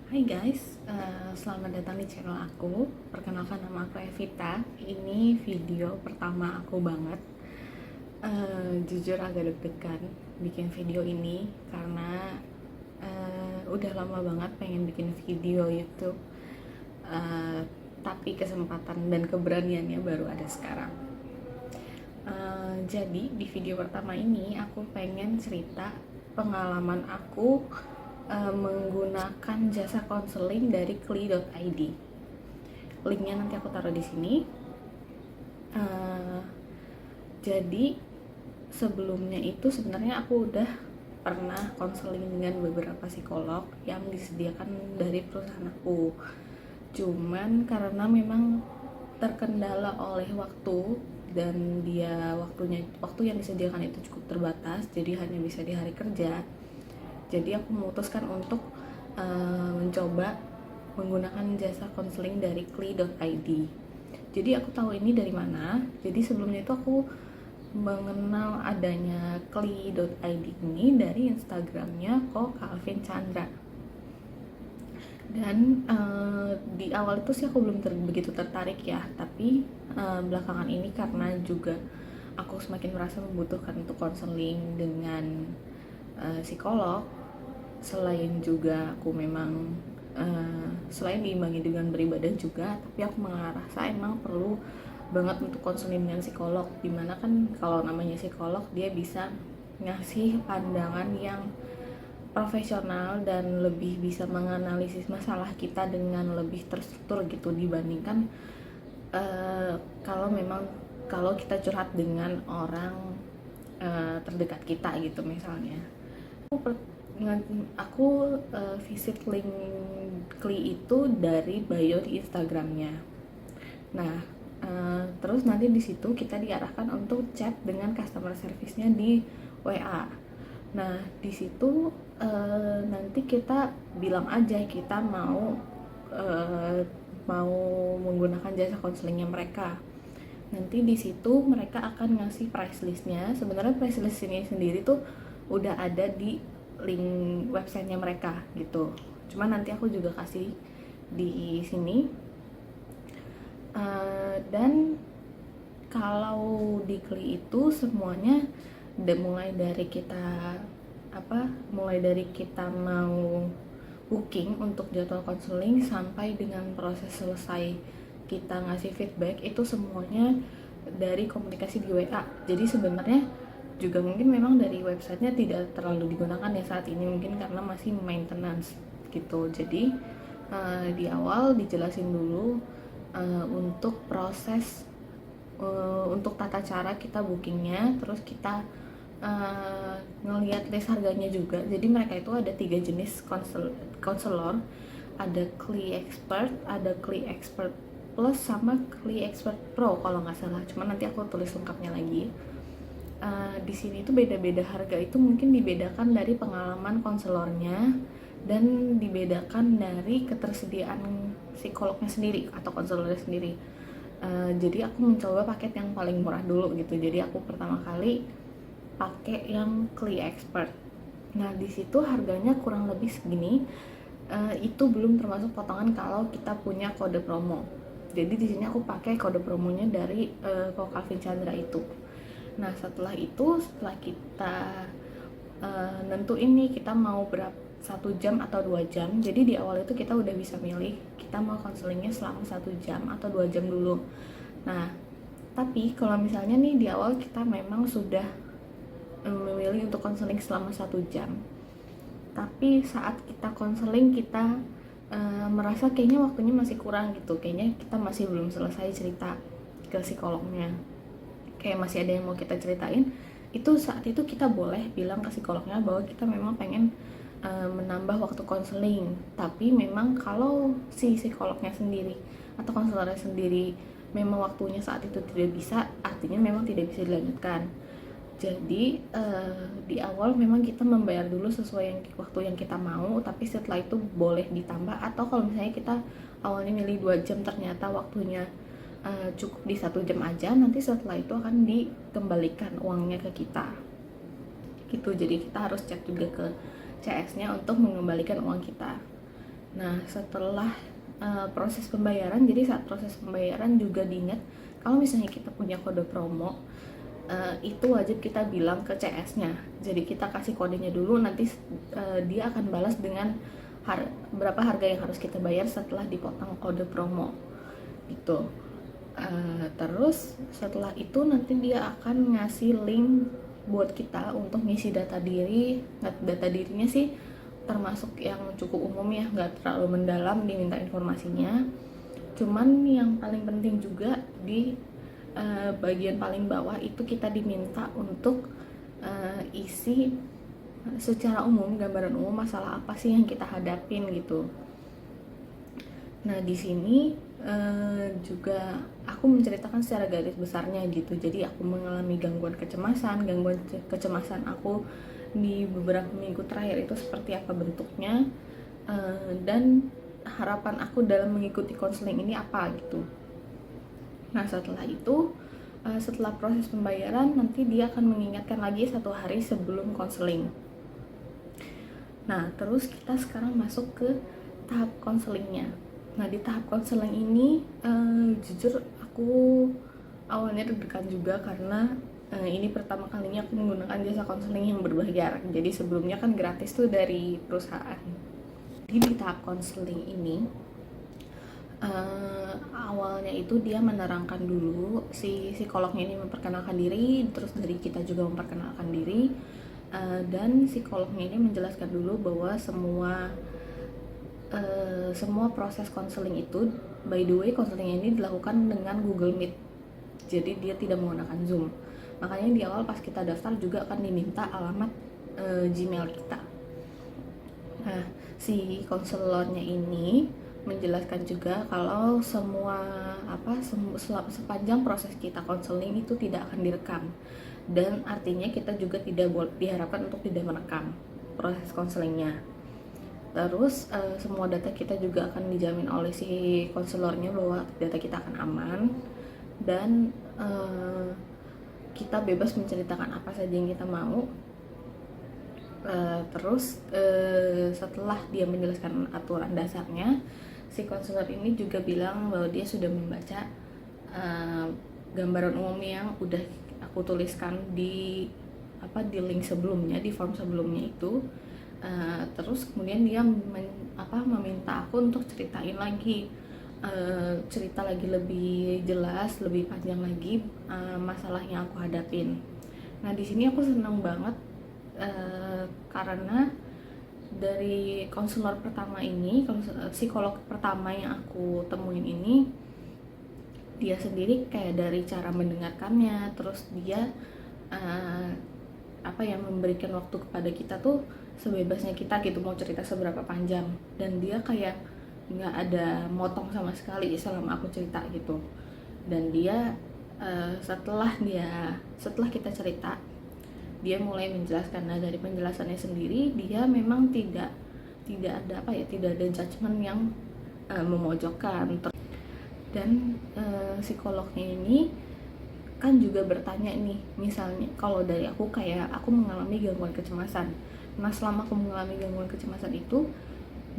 Hai guys, selamat datang di channel aku. Perkenalkan, nama aku Evita. Ini video pertama aku banget. Jujur agak deg-degan bikin video ini karena udah lama banget pengen bikin video YouTube. Tapi kesempatan dan keberaniannya baru ada sekarang. Jadi di video pertama ini aku pengen cerita pengalaman aku menggunakan jasa konseling dari kli.id. Linknya nanti aku taruh di sini. Jadi sebelumnya itu sebenarnya aku udah pernah konseling dengan beberapa psikolog yang disediakan dari perusahaan aku. Cuman karena memang terkendala oleh waktu dan waktu yang disediakan itu cukup terbatas, jadi hanya bisa di hari kerja. Jadi aku memutuskan untuk mencoba menggunakan jasa konseling dari kli.id. Jadi aku tahu ini dari mana. Jadi sebelumnya itu aku mengenal adanya kli.id ini dari Instagramnya Ko Calvin Chandra. Dan di awal itu sih aku belum begitu tertarik ya, tapi belakangan ini karena juga aku semakin merasa membutuhkan untuk konseling dengan psikolog. Selain juga aku memang selain diimbangi dengan beribadah juga, tapi aku merasa emang perlu banget untuk konseling dengan psikolog, dimana kan kalau namanya psikolog dia bisa ngasih pandangan yang profesional dan lebih bisa menganalisis masalah kita dengan lebih terstruktur gitu dibandingkan kalau kita curhat dengan orang terdekat kita gitu misalnya. Aku visit link Kli itu dari bio di Instagramnya. Nah, terus nanti di situ kita diarahkan untuk chat dengan customer service-nya di WA. Nah, di situ nanti kita bilang aja kita mau menggunakan jasa konselingnya mereka. Nanti di situ mereka akan ngasih price list-nya. Sebenarnya price list ini sendiri tuh udah ada di link websitenya mereka gitu. Cuma nanti aku juga kasih di sini. Dan kalau di Kli itu semuanya mulai dari kita mau booking untuk jadwal konseling sampai dengan proses selesai kita ngasih feedback itu semuanya dari komunikasi di WA. Jadi sebenarnya juga mungkin memang dari websitenya tidak terlalu digunakan ya saat ini, mungkin karena masih maintenance gitu. Jadi di awal dijelasin dulu untuk proses untuk tata cara kita bookingnya, terus kita ngelihat list harganya juga. Jadi mereka itu ada 3 jenis konselor, ada Kli Expert, ada Kli Expert Plus, sama Kli Expert Pro kalau nggak salah. Cuman nanti aku tulis lengkapnya lagi. Di sini tuh beda-beda harga itu mungkin dibedakan dari pengalaman konselornya dan dibedakan dari ketersediaan psikolognya sendiri atau konselornya sendiri. Jadi aku mencoba paket yang paling murah dulu gitu. Jadi aku pertama kali pakai yang Kli Expert. Nah di situ harganya kurang lebih segini. Itu belum termasuk potongan kalau kita punya kode promo. Jadi di sini aku pakai kode promonya dari Ko Calvin Chandra itu. Nah setelah kita nentuin nih kita mau berapa, 1 jam atau 2 jam. Jadi di awal itu kita udah bisa milih kita mau konselingnya selama 1 jam atau 2 jam dulu. Nah tapi kalau misalnya nih di awal kita memang sudah memilih untuk konseling selama 1 jam, tapi saat kita konseling kita merasa kayaknya waktunya masih kurang gitu, kayaknya kita masih belum selesai cerita ke psikolognya, kayak masih ada yang mau kita ceritain, itu saat itu kita boleh bilang ke psikolognya bahwa kita memang pengen menambah waktu konseling. Tapi memang kalau si psikolognya sendiri atau konselornya sendiri memang waktunya saat itu tidak bisa, artinya memang tidak bisa dilanjutkan. Jadi di awal memang kita membayar dulu sesuai waktu yang kita mau, tapi setelah itu boleh ditambah, atau kalau misalnya kita awalnya milih 2 jam ternyata waktunya cukup di 1 jam aja, nanti setelah itu akan dikembalikan uangnya ke kita gitu. Jadi kita harus cek juga ke CS-nya untuk mengembalikan uang kita. Nah, setelah proses pembayaran, jadi saat proses pembayaran juga diingat kalau misalnya kita punya kode promo, itu wajib kita bilang ke CS-nya. Jadi kita kasih kodenya dulu, nanti dia akan balas dengan berapa harga yang harus kita bayar setelah dipotong kode promo gitu. Terus setelah itu nanti dia akan ngasih link buat kita untuk ngisi data diri. Data dirinya sih termasuk yang cukup umum ya, nggak terlalu mendalam diminta informasinya. Cuman yang paling penting juga di bagian paling bawah itu kita diminta untuk isi secara umum, gambaran umum masalah apa sih yang kita hadapin gitu. Nah, di sini juga aku menceritakan secara garis besarnya gitu. Jadi aku mengalami gangguan kecemasan aku di beberapa minggu terakhir itu seperti apa bentuknya, dan harapan aku dalam mengikuti konseling ini apa gitu. Nah, setelah itu, setelah proses pembayaran nanti dia akan mengingatkan lagi 1 hari sebelum konseling. Nah, terus kita sekarang masuk ke tahap konselingnya. Nah, di tahap konseling ini jujur aku awalnya deg-degan juga karena ini pertama kalinya aku menggunakan jasa konseling yang berbayar. Jadi sebelumnya kan gratis tuh dari perusahaan. Jadi di tahap konseling ini awalnya itu dia menerangkan dulu, si psikolognya ini memperkenalkan diri, terus dari kita juga memperkenalkan diri, dan psikolognya ini menjelaskan dulu bahwa semua proses konseling itu, by the way konseling ini dilakukan dengan Google Meet, jadi dia tidak menggunakan Zoom. Makanya di awal pas kita daftar juga akan diminta alamat Gmail kita. Nah, si konselornya ini menjelaskan juga kalau sepanjang proses kita konseling itu tidak akan direkam, dan artinya kita juga tidak diharapkan untuk tidak merekam proses konselingnya. Terus semua data kita juga akan dijamin oleh si konselornya bahwa data kita akan aman, dan kita bebas menceritakan apa saja yang kita mau. Terus setelah dia menjelaskan aturan dasarnya, si konselor ini juga bilang bahwa dia sudah membaca gambaran umum yang udah aku tuliskan di link sebelumnya, di form sebelumnya itu. Terus kemudian dia meminta aku untuk ceritain lagi, cerita lagi lebih jelas, lebih panjang lagi masalah yang aku hadapin. Nah, di sini aku senang banget karena dari konselor pertama ini, psikolog pertama yang aku temuin ini, dia sendiri kayak dari cara mendengarkannya, terus dia memberikan waktu kepada kita tuh sebebasnya kita gitu, mau cerita seberapa panjang, dan dia kayak nggak ada motong sama sekali selama aku cerita gitu. Dan dia setelah kita cerita, dia mulai menjelaskan. Nah, dari penjelasannya sendiri dia memang tidak ada judgement yang memojokkan. Dan psikolognya ini kan juga bertanya nih, misalnya kalau dari aku kayak aku mengalami gangguan kecemasan. Nah, selama aku mengalami gangguan kecemasan itu,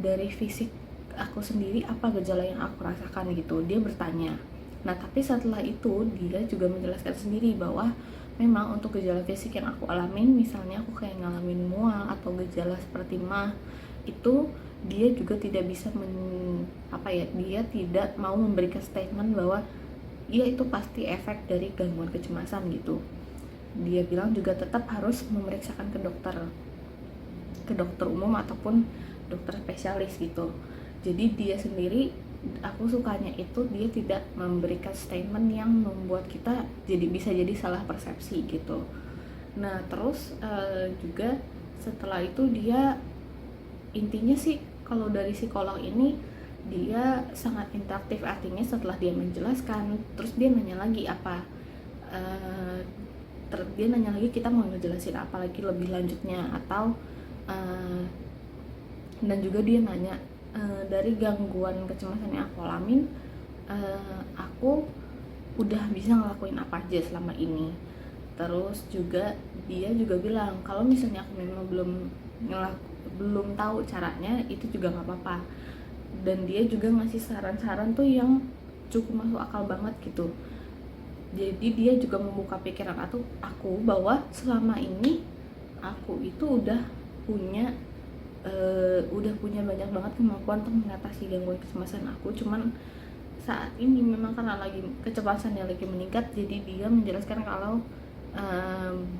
dari fisik aku sendiri apa gejala yang aku rasakan gitu, dia bertanya. Nah, tapi setelah itu dia juga menjelaskan sendiri bahwa memang untuk gejala fisik yang aku alamin, misalnya aku kayak ngalamin mual atau gejala seperti mah, itu dia juga tidak bisa dia tidak mau memberikan statement bahwa ya itu pasti efek dari gangguan kecemasan gitu. Dia bilang juga tetap harus memeriksakan ke dokter umum ataupun dokter spesialis gitu. Jadi dia sendiri, aku sukanya itu dia tidak memberikan statement yang membuat kita bisa jadi salah persepsi gitu. Nah, terus juga setelah itu dia intinya sih kalau dari psikolog ini dia sangat interaktif, artinya setelah dia menjelaskan terus dia nanya lagi kita mau ngejelasin apa lagi lebih lanjutnya, atau dan juga dia nanya dari gangguan kecemasan yang aku alamin, aku udah bisa ngelakuin apa aja selama ini. Terus juga dia juga bilang kalau misalnya aku memang belum tahu caranya, itu juga nggak apa-apa. dan dia juga ngasih saran-saran tuh yang cukup masuk akal banget gitu. Jadi dia juga membuka pikiran aku bahwa selama ini aku itu udah punya banyak banget kemampuan untuk mengatasi gangguan kecemasan aku, cuman saat ini memang karena lagi kecemasannya lagi meningkat, jadi dia menjelaskan kalau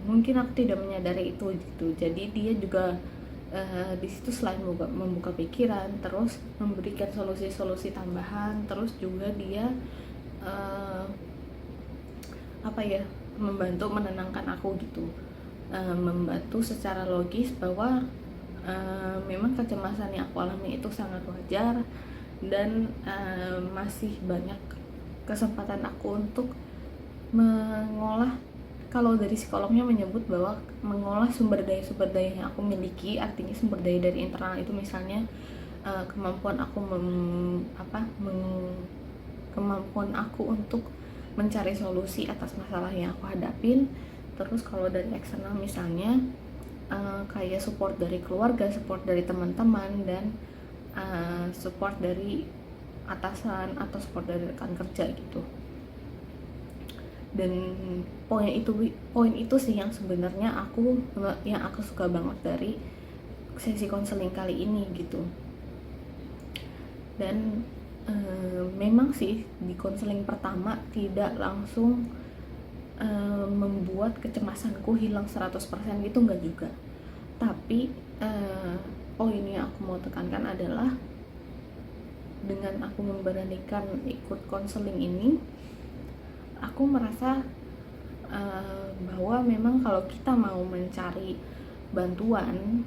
mungkin aku tidak menyadari itu gitu. Jadi dia juga di situ selain membuka pikiran, terus memberikan solusi-solusi tambahan, terus juga dia membantu menenangkan aku gitu, membantu secara logis bahwa memang kecemasan yang aku alami itu sangat wajar, dan masih banyak kesempatan aku untuk mengolah. Kalau dari psikolognya menyebut bahwa mengolah sumber daya yang aku miliki, artinya sumber daya dari internal itu misalnya kemampuan kemampuan aku untuk mencari solusi atas masalah yang aku hadapin. Terus kalau dari eksternal misalnya kayak support dari keluarga, support dari teman-teman, dan support dari atasan atau support dari rekan kerja gitu. Dan poin itu sih yang sebenarnya aku suka banget dari sesi konseling kali ini gitu. Dan memang sih di konseling pertama tidak langsung membuat kecemasanku hilang 100% gitu, enggak juga. Tapi poin yang aku mau tekankan adalah dengan aku memberanikan ikut konseling ini, aku merasa bahwa memang kalau kita mau mencari bantuan,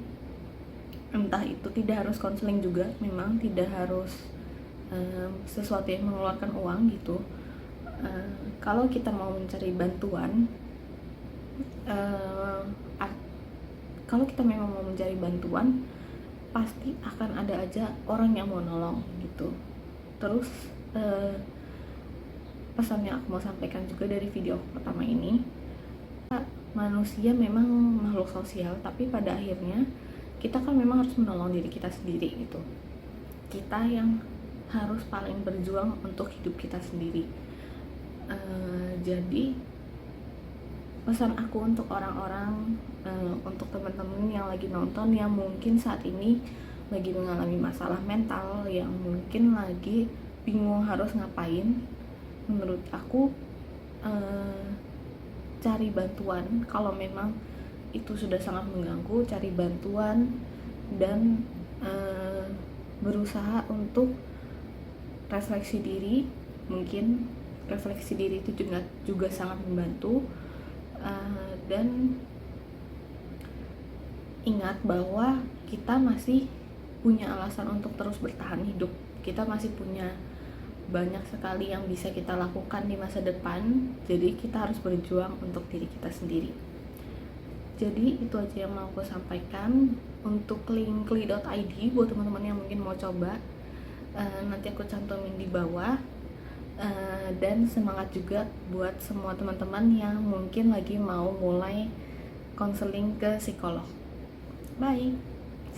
entah itu tidak harus konseling juga, memang tidak harus sesuatu yang mengeluarkan uang gitu. Kalau kita mau mencari bantuan, kalau kita memang mau mencari bantuan, pasti akan ada aja orang yang mau nolong gitu. Terus pesan yang aku mau sampaikan juga dari video pertama ini, manusia memang makhluk sosial, tapi pada akhirnya kita kan memang harus menolong diri kita sendiri gitu. Kita yang harus paling berjuang untuk hidup kita sendiri. Jadi pesan aku untuk orang-orang, untuk teman-teman yang lagi nonton, yang mungkin saat ini lagi mengalami masalah mental, yang mungkin lagi bingung harus ngapain, menurut aku cari bantuan. Kalau memang itu sudah sangat mengganggu, cari bantuan dan berusaha untuk refleksi diri. Mungkin refleksi diri itu juga sangat membantu. Dan ingat bahwa kita masih punya alasan untuk terus bertahan hidup. Kita masih punya banyak sekali yang bisa kita lakukan di masa depan. Jadi kita harus berjuang untuk diri kita sendiri. Jadi itu aja yang mau aku sampaikan. Untuk link kli.id buat teman-teman yang mungkin mau coba, nanti aku cantumin di bawah. Dan semangat juga buat semua teman-teman yang mungkin lagi mau mulai konseling ke psikolog. Bye,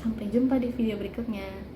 sampai jumpa di video berikutnya.